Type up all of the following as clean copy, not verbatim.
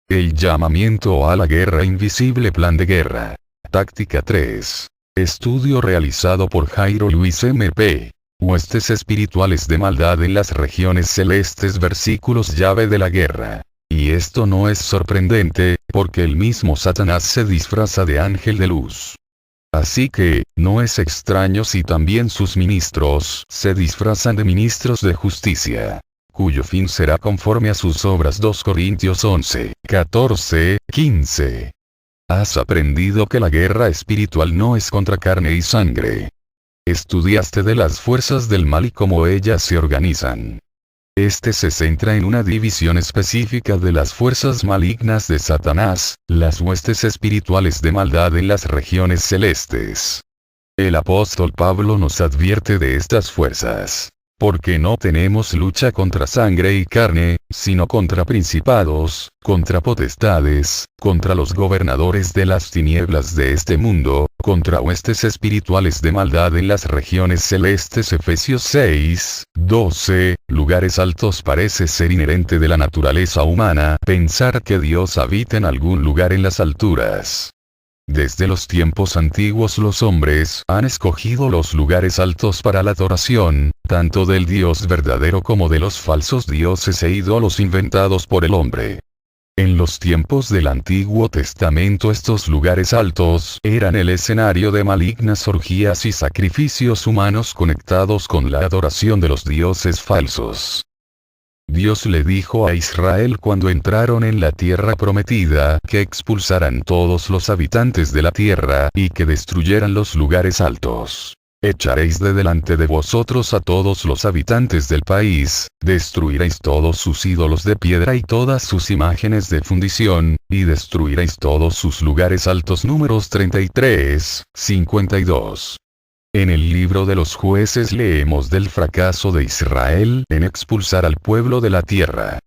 El llamamiento a la guerra invisible. Plan de guerra. Táctica 3. Estudio realizado por Jairo Luis MP. Huestes espirituales de maldad en las regiones celestes. Versículos llave de la guerra. Y esto no es sorprendente, porque el mismo Satanás se disfraza de ángel de luz. Así que, no es extraño si también sus ministros se disfrazan de ministros de justicia, cuyo fin será conforme a sus obras. 2 Corintios 11, 14, 15. Has aprendido que la guerra espiritual no es contra carne y sangre. Estudiaste de las fuerzas del mal y cómo ellas se organizan. Este se centra en una división específica de las fuerzas malignas de Satanás, las huestes espirituales de maldad en las regiones celestes. El apóstol Pablo nos advierte de estas fuerzas. Porque no tenemos lucha contra sangre y carne, sino contra principados, contra potestades, contra los gobernadores de las tinieblas de este mundo, contra huestes espirituales de maldad en las regiones celestes. Efesios 6, 12. Lugares altos. Parece ser inherente de la naturaleza humana pensar que Dios habita en algún lugar en las alturas. Desde los tiempos antiguos los hombres han escogido los lugares altos para la adoración, tanto del Dios verdadero como de los falsos dioses e ídolos inventados por el hombre. En los tiempos del Antiguo Testamento estos lugares altos eran el escenario de malignas orgías y sacrificios humanos conectados con la adoración de los dioses falsos. Dios le dijo a Israel cuando entraron en la tierra prometida que expulsaran todos los habitantes de la tierra y que destruyeran los lugares altos. Echaréis de delante de vosotros a todos los habitantes del país, destruiréis todos sus ídolos de piedra y todas sus imágenes de fundición, y destruiréis todos sus lugares altos. Números 33, 52. En el libro de los jueces leemos del fracaso de Israel en expulsar al pueblo de la tierra.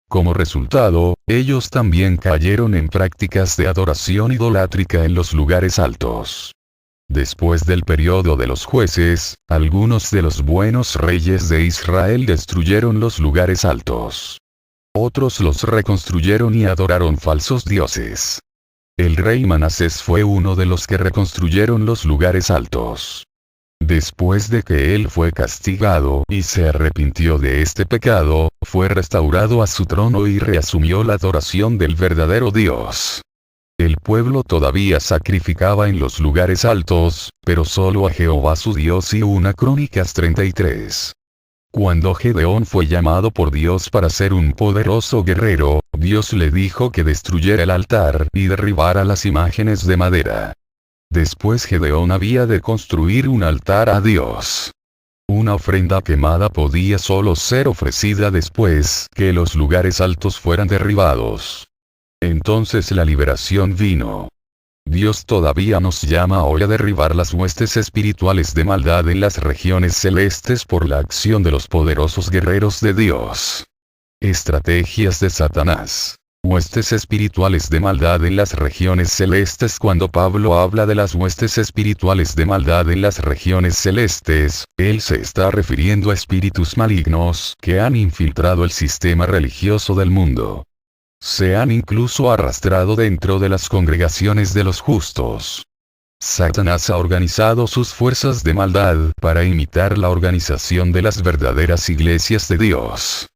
Como resultado, ellos también cayeron en prácticas de adoración idolátrica en los lugares altos. Después del periodo de los jueces, algunos de los buenos reyes de Israel destruyeron los lugares altos. Otros los reconstruyeron y adoraron falsos dioses. El rey Manasés fue uno de los que reconstruyeron los lugares altos. Después de que él fue castigado y se arrepintió de este pecado, fue restaurado a su trono y reasumió la adoración del verdadero Dios. El pueblo todavía sacrificaba en los lugares altos, pero solo a Jehová su Dios. Y 1 Crónicas 33. Cuando Gedeón fue llamado por Dios para ser un poderoso guerrero, Dios le dijo que destruyera el altar y derribara las imágenes de madera. Después Gedeón había de construir un altar a Dios. Una ofrenda quemada podía solo ser ofrecida después que los lugares altos fueran derribados. Entonces la liberación vino. Dios todavía nos llama hoy a derribar las huestes espirituales de maldad en las regiones celestes por la acción de los poderosos guerreros de Dios. Estrategias de Satanás. Huestes espirituales de maldad en las regiones celestes. Cuando Pablo habla de las huestes espirituales de maldad en las regiones celestes, él se está refiriendo a espíritus malignos que han infiltrado el sistema religioso del mundo. Se han incluso arrastrado dentro de las congregaciones de los justos. Satanás ha organizado sus fuerzas de maldad para imitar la organización de las verdaderas iglesias de Dios.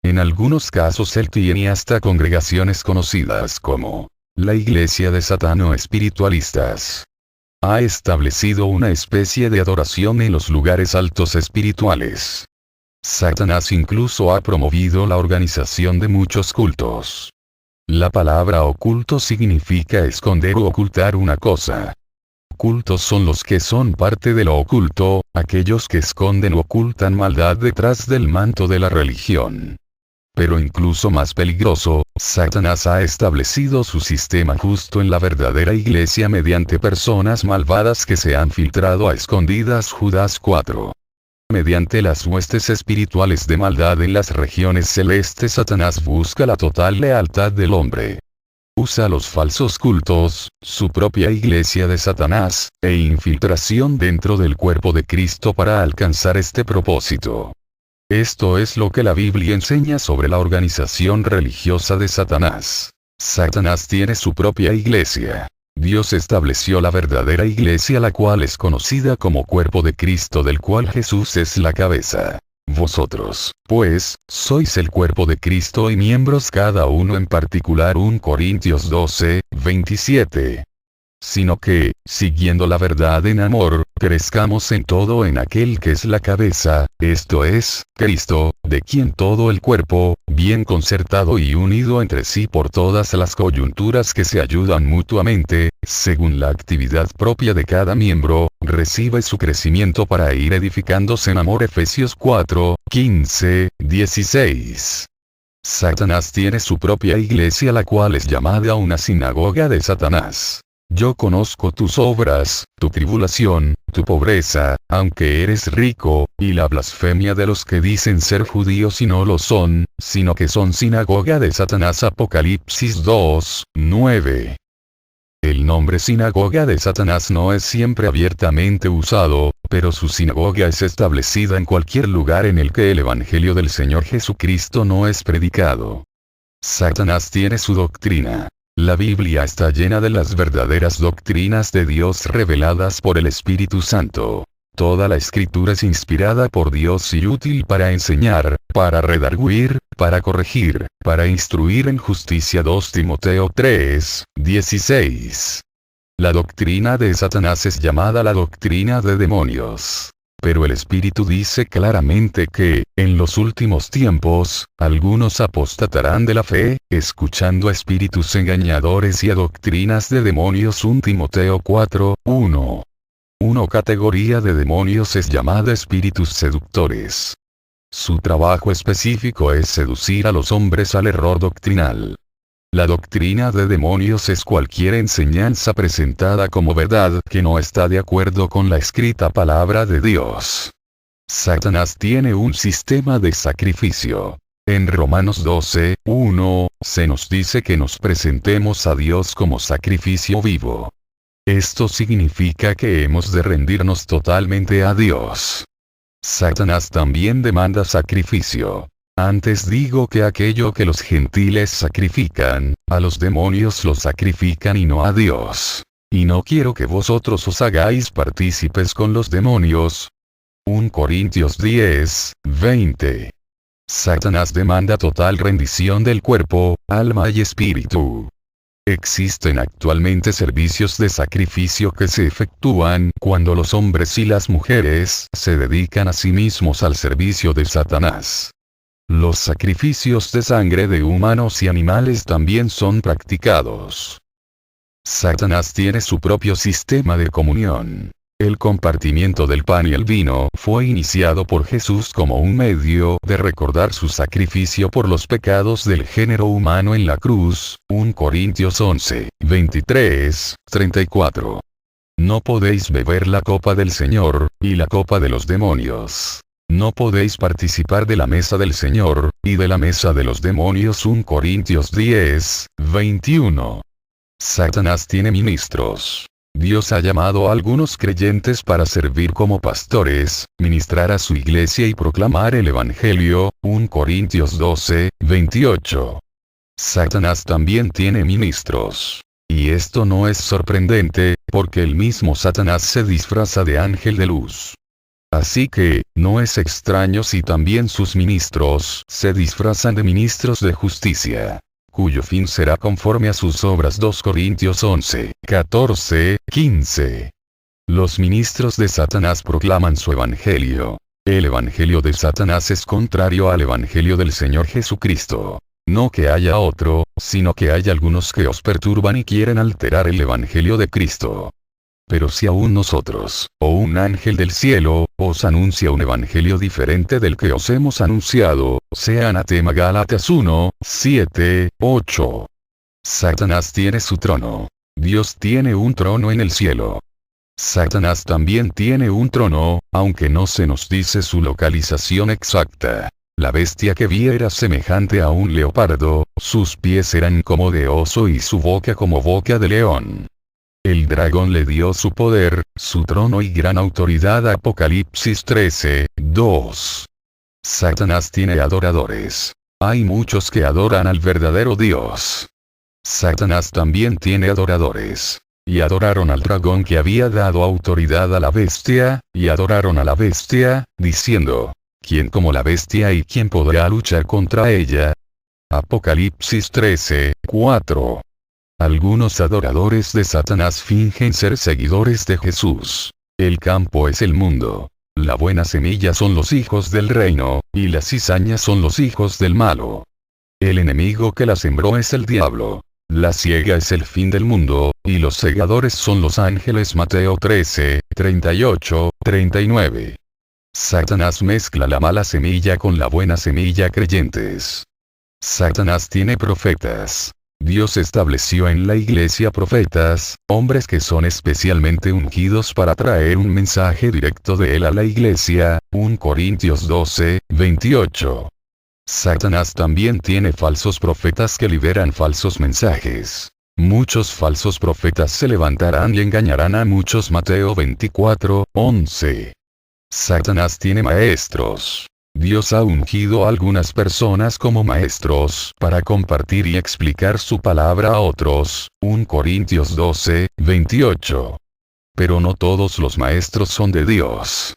En algunos casos él tiene hasta congregaciones conocidas como la Iglesia de Satán o espiritualistas. Ha establecido una especie de adoración en los lugares altos espirituales. Satanás incluso ha promovido la organización de muchos cultos. La palabra oculto significa esconder o ocultar una cosa. Cultos son los que son parte de lo oculto, aquellos que esconden o ocultan maldad detrás del manto de la religión. Pero incluso más peligroso, Satanás ha establecido su sistema justo en la verdadera iglesia mediante personas malvadas que se han filtrado a escondidas. Judas 4. Mediante las huestes espirituales de maldad en las regiones celestes, Satanás busca la total lealtad del hombre. Usa los falsos cultos, su propia iglesia de Satanás, e infiltración dentro del cuerpo de Cristo para alcanzar este propósito. Esto es lo que la Biblia enseña sobre la organización religiosa de Satanás. Satanás tiene su propia iglesia. Dios estableció la verdadera iglesia, la cual es conocida como cuerpo de Cristo, del cual Jesús es la cabeza. Vosotros, pues, sois el cuerpo de Cristo y miembros cada uno en particular. 1 Corintios 12, 27. Sino que, siguiendo la verdad en amor, crezcamos en todo en aquel que es la cabeza, esto es, Cristo, de quien todo el cuerpo, bien concertado y unido entre sí por todas las coyunturas que se ayudan mutuamente, según la actividad propia de cada miembro, recibe su crecimiento para ir edificándose en amor. Efesios 4, 15, 16. Satanás tiene su propia iglesia, la cual es llamada una sinagoga de Satanás. Yo conozco tus obras, tu tribulación, tu pobreza, aunque eres rico, y la blasfemia de los que dicen ser judíos y no lo son, sino que son sinagoga de Satanás. Apocalipsis 2, 9. El nombre sinagoga de Satanás no es siempre abiertamente usado, pero su sinagoga es establecida en cualquier lugar en el que el Evangelio del Señor Jesucristo no es predicado. Satanás tiene su doctrina. La Biblia está llena de las verdaderas doctrinas de Dios reveladas por el Espíritu Santo. Toda la Escritura es inspirada por Dios y útil para enseñar, para redarguir, para corregir, para instruir en justicia. 2 Timoteo 3, 16. La doctrina de Satanás es llamada la doctrina de demonios. Pero el Espíritu dice claramente que, en los últimos tiempos, algunos apostatarán de la fe, escuchando a espíritus engañadores y a doctrinas de demonios. 1 Timoteo 4, 1. Una categoría de demonios es llamada espíritus seductores. Su trabajo específico es seducir a los hombres al error doctrinal. La doctrina de demonios es cualquier enseñanza presentada como verdad que no está de acuerdo con la escrita palabra de Dios. Satanás tiene un sistema de sacrificio. En Romanos 12, 1, se nos dice que nos presentemos a Dios como sacrificio vivo. Esto significa que hemos de rendirnos totalmente a Dios. Satanás también demanda sacrificio. Antes digo que aquello que los gentiles sacrifican, a los demonios lo sacrifican y no a Dios. Y no quiero que vosotros os hagáis partícipes con los demonios. 1 Corintios 10, 20. Satanás demanda total rendición del cuerpo, alma y espíritu. Existen actualmente servicios de sacrificio que se efectúan cuando los hombres y las mujeres se dedican a sí mismos al servicio de Satanás. Los sacrificios de sangre de humanos y animales también son practicados. Satanás tiene su propio sistema de comunión. El compartimiento del pan y el vino fue iniciado por Jesús como un medio de recordar su sacrificio por los pecados del género humano en la cruz. 1 Corintios 11, 23, 34. No podéis beber la copa del Señor, y la copa de los demonios. No podéis participar de la mesa del Señor, y de la mesa de los demonios. 1 Corintios 10, 21. Satanás tiene ministros. Dios ha llamado a algunos creyentes para servir como pastores, ministrar a su iglesia y proclamar el Evangelio. 1 Corintios 12, 28. Satanás también tiene ministros. Y esto no es sorprendente, porque el mismo Satanás se disfraza de ángel de luz. Así que, no es extraño si también sus ministros se disfrazan de ministros de justicia, cuyo fin será conforme a sus obras. 2 Corintios 11, 14, 15. Los ministros de Satanás proclaman su evangelio. El evangelio de Satanás es contrario al evangelio del Señor Jesucristo. No que haya otro, sino que hay algunos que os perturban y quieren alterar el evangelio de Cristo. Pero si aún nosotros, o un ángel del cielo, os anuncia un evangelio diferente del que os hemos anunciado, sea anatema. Gálatas 1, 7, 8. Satanás tiene su trono. Dios tiene un trono en el cielo. Satanás también tiene un trono, aunque no se nos dice su localización exacta. La bestia que vi era semejante a un leopardo, sus pies eran como de oso y su boca como boca de león. El dragón le dio su poder, su trono y gran autoridad. Apocalipsis 13, 2. Satanás tiene adoradores. Hay muchos que adoran al verdadero Dios. Satanás también tiene adoradores. Y adoraron al dragón que había dado autoridad a la bestia, y adoraron a la bestia, diciendo: ¿Quién como la bestia y quién podrá luchar contra ella? Apocalipsis 13:4. Algunos adoradores de Satanás fingen ser seguidores de Jesús. El campo es el mundo. La buena semilla son los hijos del reino, y la cizaña son los hijos del malo. El enemigo que la sembró es el diablo. La siega es el fin del mundo, y los segadores son los ángeles. Mateo 13:38-39. Satanás mezcla la mala semilla con la buena semilla creyentes. Satanás tiene profetas. Dios estableció en la iglesia profetas, hombres que son especialmente ungidos para traer un mensaje directo de él a la iglesia, 1 Corintios 12:28. Satanás también tiene falsos profetas que liberan falsos mensajes. Muchos falsos profetas se levantarán y engañarán a muchos. Mateo 24:11. Satanás tiene maestros. Dios ha ungido a algunas personas como maestros para compartir y explicar su palabra a otros, 1 Corintios 12:28. Pero no todos los maestros son de Dios.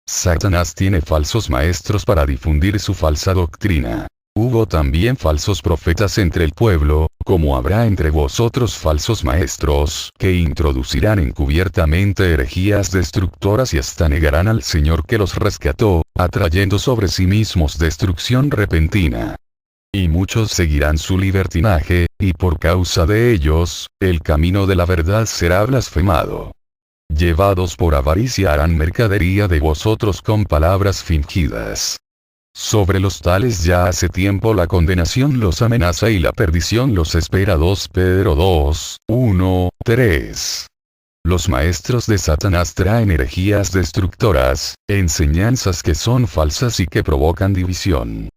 Satanás tiene falsos maestros para difundir su falsa doctrina. Hubo también falsos profetas entre el pueblo, como habrá entre vosotros falsos maestros, que introducirán encubiertamente herejías destructoras y hasta negarán al Señor que los rescató, atrayendo sobre sí mismos destrucción repentina. Y muchos seguirán su libertinaje, y por causa de ellos, el camino de la verdad será blasfemado. Llevados por avaricia harán mercadería de vosotros con palabras fingidas. Sobre los tales ya hace tiempo la condenación los amenaza y la perdición los espera. 2 Pedro 2:1-3. Los maestros de Satanás traen herejías destructoras, enseñanzas que son falsas y que provocan división.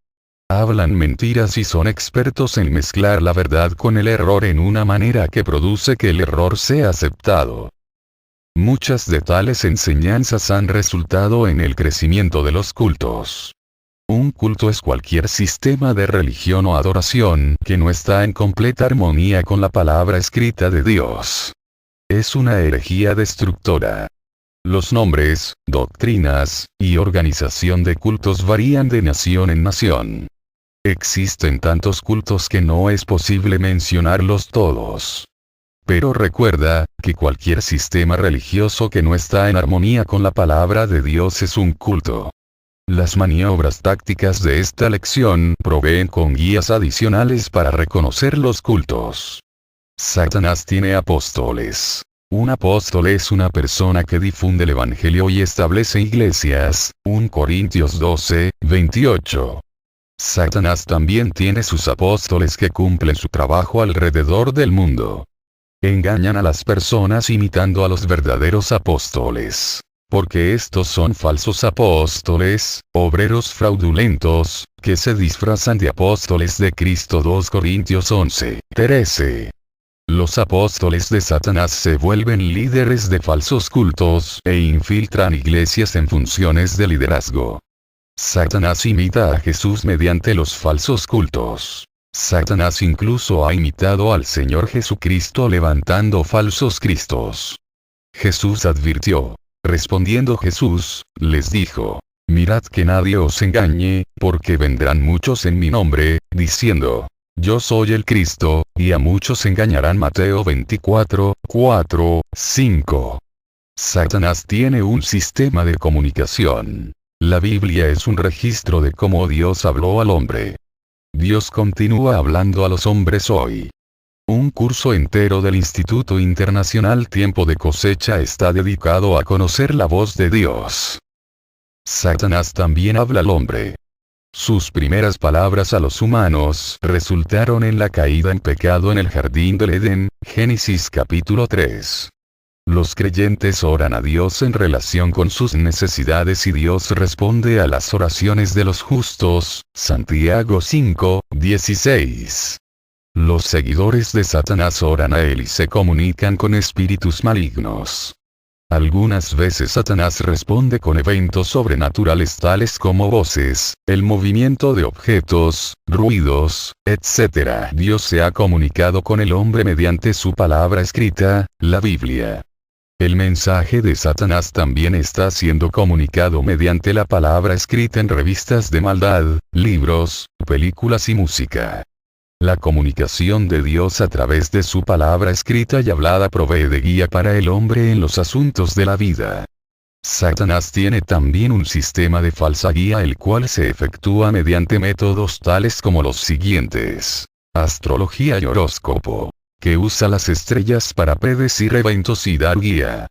Hablan mentiras y son expertos en mezclar la verdad con el error en una manera que produce que el error sea aceptado. Muchas de tales enseñanzas han resultado en el crecimiento de los cultos. Un culto es cualquier sistema de religión o adoración que no está en completa armonía con la palabra escrita de Dios. Es una herejía destructora. Los nombres, doctrinas, y organización de cultos varían de nación en nación. Existen tantos cultos que no es posible mencionarlos todos. Pero recuerda, que cualquier sistema religioso que no está en armonía con la palabra de Dios es un culto. Las maniobras tácticas de esta lección proveen con guías adicionales para reconocer los cultos. Satanás tiene apóstoles. Un apóstol es una persona que difunde el evangelio y establece iglesias, 1 Corintios 12:28. Satanás también tiene sus apóstoles que cumplen su trabajo alrededor del mundo. Engañan a las personas imitando a los verdaderos apóstoles. Porque estos son falsos apóstoles, obreros fraudulentos, que se disfrazan de apóstoles de Cristo. 2 Corintios 11:13. Los apóstoles de Satanás se vuelven líderes de falsos cultos e infiltran iglesias en funciones de liderazgo. Satanás imita a Jesús mediante los falsos cultos. Satanás incluso ha imitado al Señor Jesucristo levantando falsos cristos. Jesús advirtió. Respondiendo Jesús, les dijo: Mirad que nadie os engañe, porque vendrán muchos en mi nombre, diciendo: Yo soy el Cristo, y a muchos engañarán. Mateo 24:4-5. Satanás tiene un sistema de comunicación. La Biblia es un registro de cómo Dios habló al hombre. Dios continúa hablando a los hombres hoy. Un curso entero del Instituto Internacional Tiempo de Cosecha está dedicado a conocer la voz de Dios. Satanás también habla al hombre. Sus primeras palabras a los humanos resultaron en la caída en pecado en el jardín del Edén, Génesis capítulo 3. Los creyentes oran a Dios en relación con sus necesidades y Dios responde a las oraciones de los justos, Santiago 5:16. Los seguidores de Satanás oran a él y se comunican con espíritus malignos. Algunas veces Satanás responde con eventos sobrenaturales tales como voces, el movimiento de objetos, ruidos, etc. Dios se ha comunicado con el hombre mediante su palabra escrita, la Biblia. El mensaje de Satanás también está siendo comunicado mediante la palabra escrita en revistas de maldad, libros, películas y música. La comunicación de Dios a través de su palabra escrita y hablada provee de guía para el hombre en los asuntos de la vida. Satanás tiene también un sistema de falsa guía el cual se efectúa mediante métodos tales como los siguientes. Astrología y horóscopo, que usa las estrellas para predecir eventos y dar guía.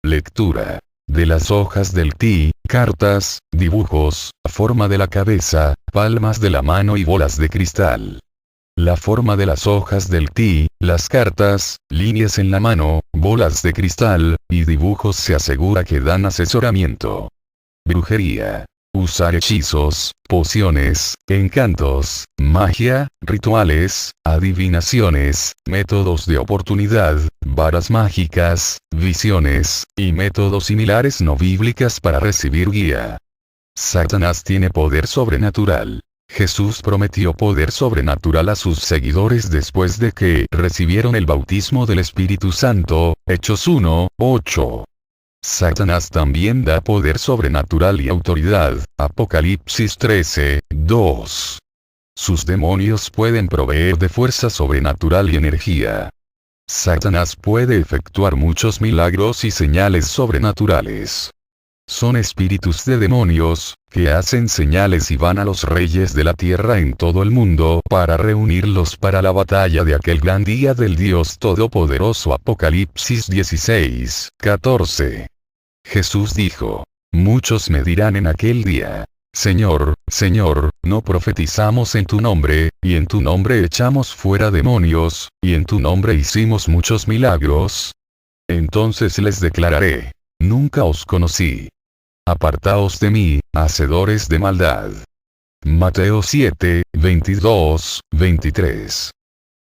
Lectura de las hojas del tí, cartas, dibujos, forma de la cabeza, palmas de la mano y bolas de cristal. La forma de las hojas del tí, las cartas, líneas en la mano, bolas de cristal, y dibujos se asegura que dan asesoramiento. Brujería. Usar hechizos, pociones, encantos, magia, rituales, adivinaciones, métodos de oportunidad, varas mágicas, visiones, y métodos similares no bíblicas para recibir guía. Satanás tiene poder sobrenatural. Jesús prometió poder sobrenatural a sus seguidores después de que recibieron el bautismo del Espíritu Santo, Hechos 1:8. Satanás también da poder sobrenatural y autoridad, Apocalipsis 13:2. Sus demonios pueden proveer de fuerza sobrenatural y energía. Satanás puede efectuar muchos milagros y señales sobrenaturales. Son espíritus de demonios, que hacen señales y van a los reyes de la tierra en todo el mundo para reunirlos para la batalla de aquel gran día del Dios Todopoderoso. Apocalipsis 16:14. Jesús dijo: muchos me dirán en aquel día: Señor, Señor, ¿no profetizamos en tu nombre, y en tu nombre echamos fuera demonios, y en tu nombre hicimos muchos milagros? Entonces les declararé: nunca os conocí. Apartaos de mí, hacedores de maldad. Mateo 7:22-23.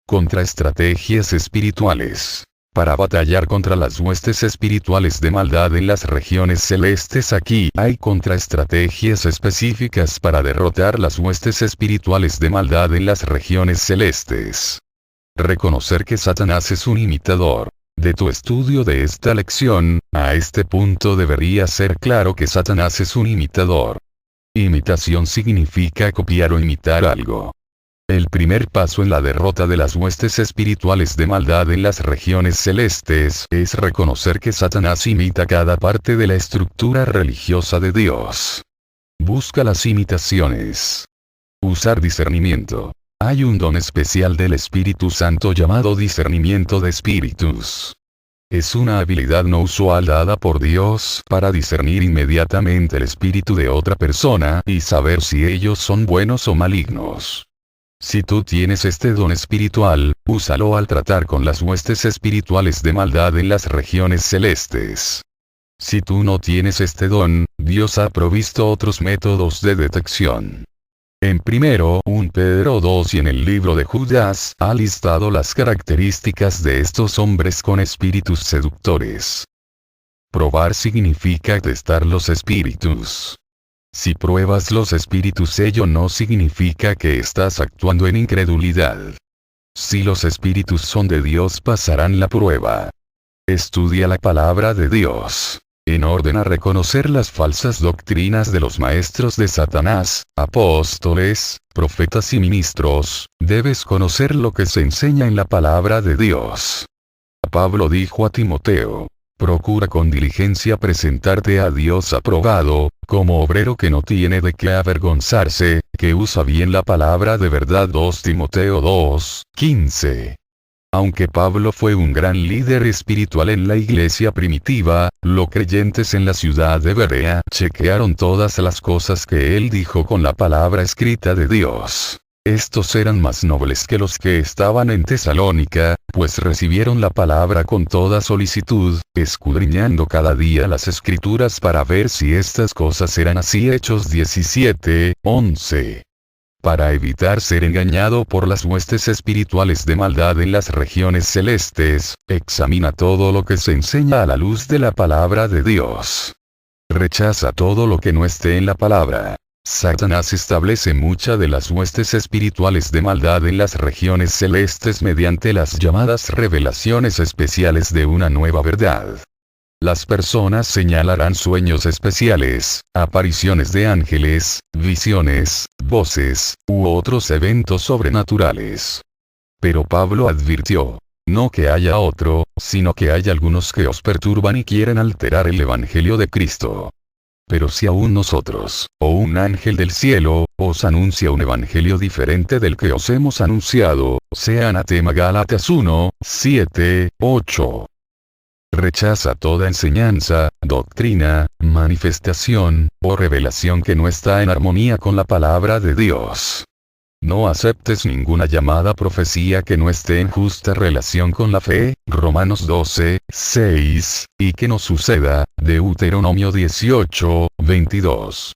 Contraestrategias espirituales. Para batallar contra las huestes espirituales de maldad en las regiones celestes, aquí hay contraestrategias específicas para derrotar las huestes espirituales de maldad en las regiones celestes. Reconocer que Satanás es un imitador. De tu estudio de esta lección, a este punto debería ser claro que Satanás es un imitador. Imitación significa copiar o imitar algo. El primer paso en la derrota de las huestes espirituales de maldad en las regiones celestes es reconocer que Satanás imita cada parte de la estructura religiosa de Dios. Busca las imitaciones. Usar discernimiento. Hay un don especial del Espíritu Santo llamado discernimiento de espíritus. Es una habilidad no usual dada por Dios para discernir inmediatamente el espíritu de otra persona y saber si ellos son buenos o malignos. Si tú tienes este don espiritual, úsalo al tratar con las huestes espirituales de maldad en las regiones celestes. Si tú no tienes este don, Dios ha provisto otros métodos de detección. En 1 Pedro 2 y en el libro de Judas ha listado las características de estos hombres con espíritus seductores. Probar significa testar los espíritus. Si pruebas los espíritus, ello no significa que estás actuando en incredulidad. Si los espíritus son de Dios, pasarán la prueba. Estudia la palabra de Dios. En orden a reconocer las falsas doctrinas de los maestros de Satanás, apóstoles, profetas y ministros, debes conocer lo que se enseña en la palabra de Dios. Pablo dijo a Timoteo: procura con diligencia presentarte a Dios aprobado, como obrero que no tiene de qué avergonzarse, que usa bien la palabra de verdad. 2 Timoteo 2:15. Aunque Pablo fue un gran líder espiritual en la iglesia primitiva, los creyentes en la ciudad de Berea chequearon todas las cosas que él dijo con la palabra escrita de Dios. Estos eran más nobles que los que estaban en Tesalónica, pues recibieron la palabra con toda solicitud, escudriñando cada día las escrituras para ver si estas cosas eran así. Hechos 17:11. Para evitar ser engañado por las huestes espirituales de maldad en las regiones celestes, examina todo lo que se enseña a la luz de la palabra de Dios. Rechaza todo lo que no esté en la palabra. Satanás establece muchas de las huestes espirituales de maldad en las regiones celestes mediante las llamadas revelaciones especiales de una nueva verdad. Las personas señalarán sueños especiales, apariciones de ángeles, visiones, voces, u otros eventos sobrenaturales. Pero Pablo advirtió, no que haya otro, sino que hay algunos que os perturban y quieren alterar el Evangelio de Cristo. Pero si aún nosotros, o un ángel del cielo, os anuncia un evangelio diferente del que os hemos anunciado, sea anatema. Gálatas 1, 7, 8. Rechaza toda enseñanza, doctrina, manifestación, o revelación que no está en armonía con la palabra de Dios. No aceptes ninguna llamada profecía que no esté en justa relación con la fe, Romanos 12, 6, y que no suceda, Deuteronomio 18, 22.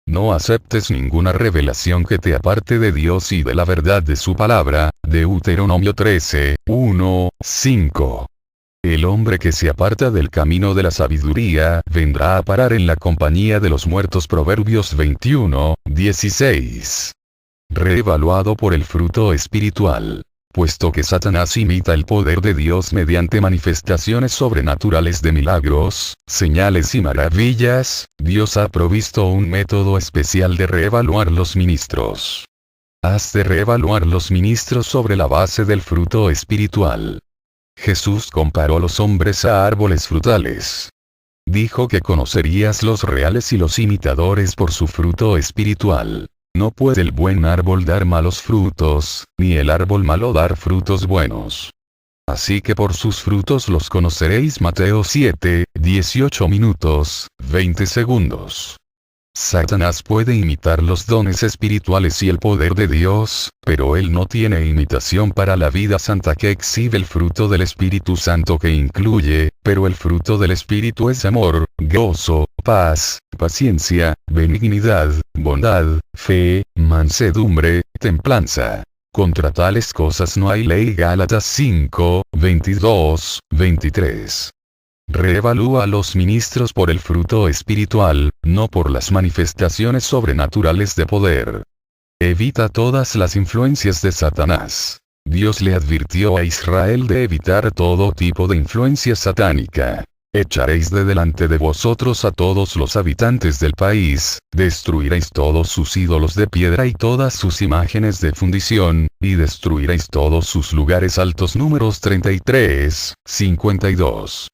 No aceptes ninguna revelación que te aparte de Dios y de la verdad de su palabra, Deuteronomio 13, 1, 5. El hombre que se aparta del camino de la sabiduría vendrá a parar en la compañía de los muertos. Proverbios 21, 16. Reevaluado por el fruto espiritual. Puesto que Satanás imita el poder de Dios mediante manifestaciones sobrenaturales de milagros, señales y maravillas, Dios ha provisto un método especial de reevaluar los ministros. Has de reevaluar los ministros sobre la base del fruto espiritual. Jesús comparó a los hombres a árboles frutales. Dijo que conocerías los reales y los imitadores por su fruto espiritual. No puede el buen árbol dar malos frutos, ni el árbol malo dar frutos buenos. Así que por sus frutos los conoceréis. Mateo 7, 18 minutos, 20 segundos. Satanás puede imitar los dones espirituales y el poder de Dios, pero él no tiene imitación para la vida santa que exhibe el fruto del Espíritu Santo que incluye, pero el fruto del Espíritu es amor, gozo, paz, paciencia, benignidad, bondad, fe, mansedumbre, templanza. Contra tales cosas no hay ley. Gálatas 5, 22, 23. Reevalúa a los ministros por el fruto espiritual, no por las manifestaciones sobrenaturales de poder. Evita todas las influencias de Satanás. Dios le advirtió a Israel de evitar todo tipo de influencia satánica. Echaréis de delante de vosotros a todos los habitantes del país, destruiréis todos sus ídolos de piedra y todas sus imágenes de fundición, y destruiréis todos sus lugares altos. Números 33, 52.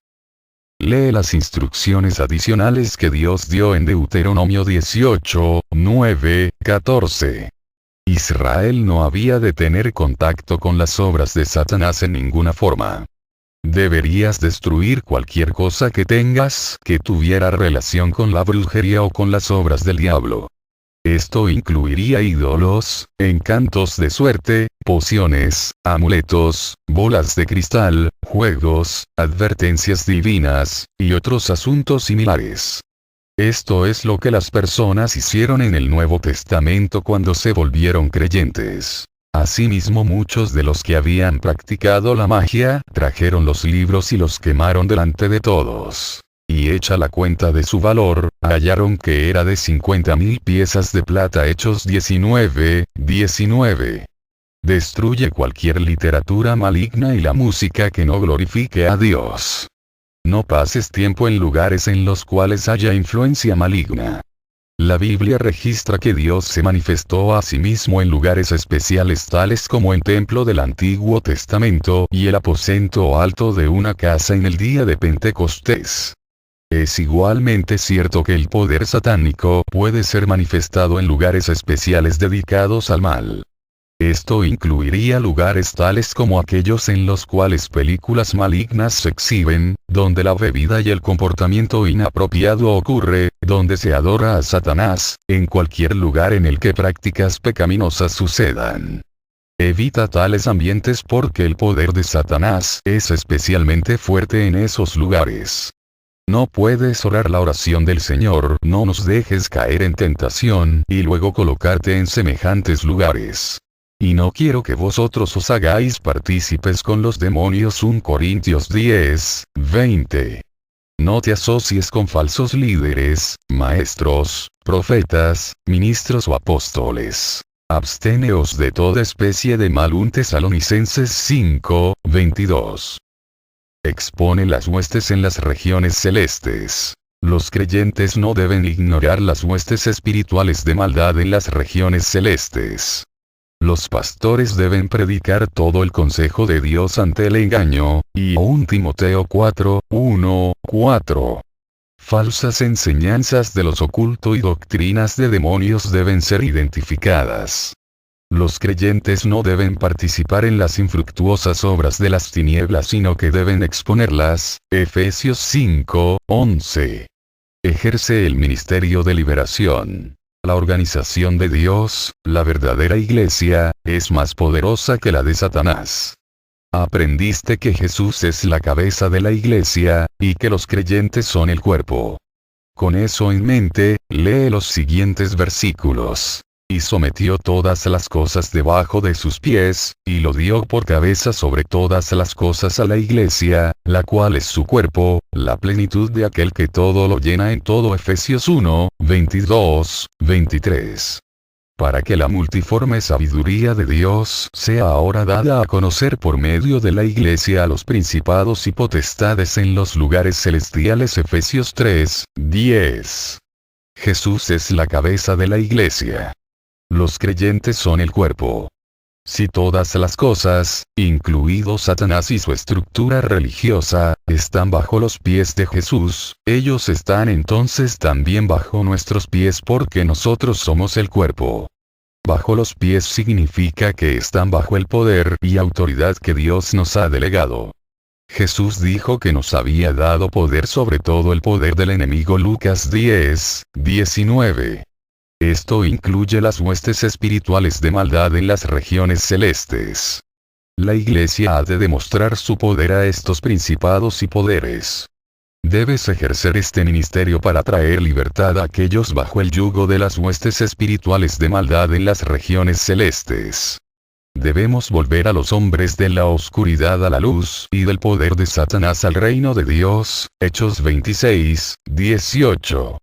Lee las instrucciones adicionales que Dios dio en Deuteronomio 18, 9, 14. Israel no había de tener contacto con las obras de Satanás en ninguna forma. Deberías destruir cualquier cosa que tengas que tuviera relación con la brujería o con las obras del diablo. Esto incluiría ídolos, encantos de suerte, pociones, amuletos, bolas de cristal, juegos, advertencias divinas, y otros asuntos similares. Esto es lo que las personas hicieron en el Nuevo Testamento cuando se volvieron creyentes. Asimismo, muchos de los que habían practicado la magia trajeron los libros y los quemaron delante de todos. Y hecha la cuenta de su valor, hallaron que era de 50,000 piezas de plata. Hechos 19, 19. Destruye cualquier literatura maligna y la música que no glorifique a Dios. No pases tiempo en lugares en los cuales haya influencia maligna. La Biblia registra que Dios se manifestó a sí mismo en lugares especiales tales como el templo del Antiguo Testamento y el aposento alto de una casa en el día de Pentecostés. Es igualmente cierto que el poder satánico puede ser manifestado en lugares especiales dedicados al mal. Esto incluiría lugares tales como aquellos en los cuales películas malignas se exhiben, donde la bebida y el comportamiento inapropiado ocurre, donde se adora a Satanás, en cualquier lugar en el que prácticas pecaminosas sucedan. Evita tales ambientes porque el poder de Satanás es especialmente fuerte en esos lugares. No puedes orar la oración del Señor, no nos dejes caer en tentación, y luego colocarte en semejantes lugares. Y no quiero que vosotros os hagáis partícipes con los demonios. 1 Corintios 10, 20. No te asocies con falsos líderes, maestros, profetas, ministros o apóstoles. Absteneos de toda especie de mal. 1 Tesalonicenses 5, 22. Expone las huestes en las regiones celestes. Los creyentes no deben ignorar las huestes espirituales de maldad en las regiones celestes. Los pastores deben predicar todo el consejo de Dios ante el engaño, y 1 Timoteo 4, 1, 4. Falsas enseñanzas de los oculto y doctrinas de demonios deben ser identificadas. Los creyentes no deben participar en las infructuosas obras de las tinieblas, sino que deben exponerlas. Efesios 5, 11. Ejerce el ministerio de liberación. La organización de Dios, la verdadera iglesia, es más poderosa que la de Satanás. Aprendiste que Jesús es la cabeza de la iglesia, y que los creyentes son el cuerpo. Con eso en mente, lee los siguientes versículos. Y sometió todas las cosas debajo de sus pies, y lo dio por cabeza sobre todas las cosas a la iglesia, la cual es su cuerpo, la plenitud de aquel que todo lo llena en todo. Efesios 1, 22, 23. Para que la multiforme sabiduría de Dios sea ahora dada a conocer por medio de la iglesia a los principados y potestades en los lugares celestiales. Efesios 3, 10. Jesús es la cabeza de la iglesia. Los creyentes son el cuerpo. Si todas las cosas, incluido Satanás y su estructura religiosa, están bajo los pies de Jesús, ellos están entonces también bajo nuestros pies, porque nosotros somos el cuerpo. Bajo los pies significa que están bajo el poder y autoridad que Dios nos ha delegado. Jesús dijo que nos había dado poder sobre todo el poder del enemigo. Lucas 10, 19. Esto incluye las huestes espirituales de maldad en las regiones celestes. La iglesia ha de demostrar su poder a estos principados y poderes. Debes ejercer este ministerio para traer libertad a aquellos bajo el yugo de las huestes espirituales de maldad en las regiones celestes. Debemos volver a los hombres de la oscuridad a la luz, y del poder de Satanás al reino de Dios. Hechos 26, 18.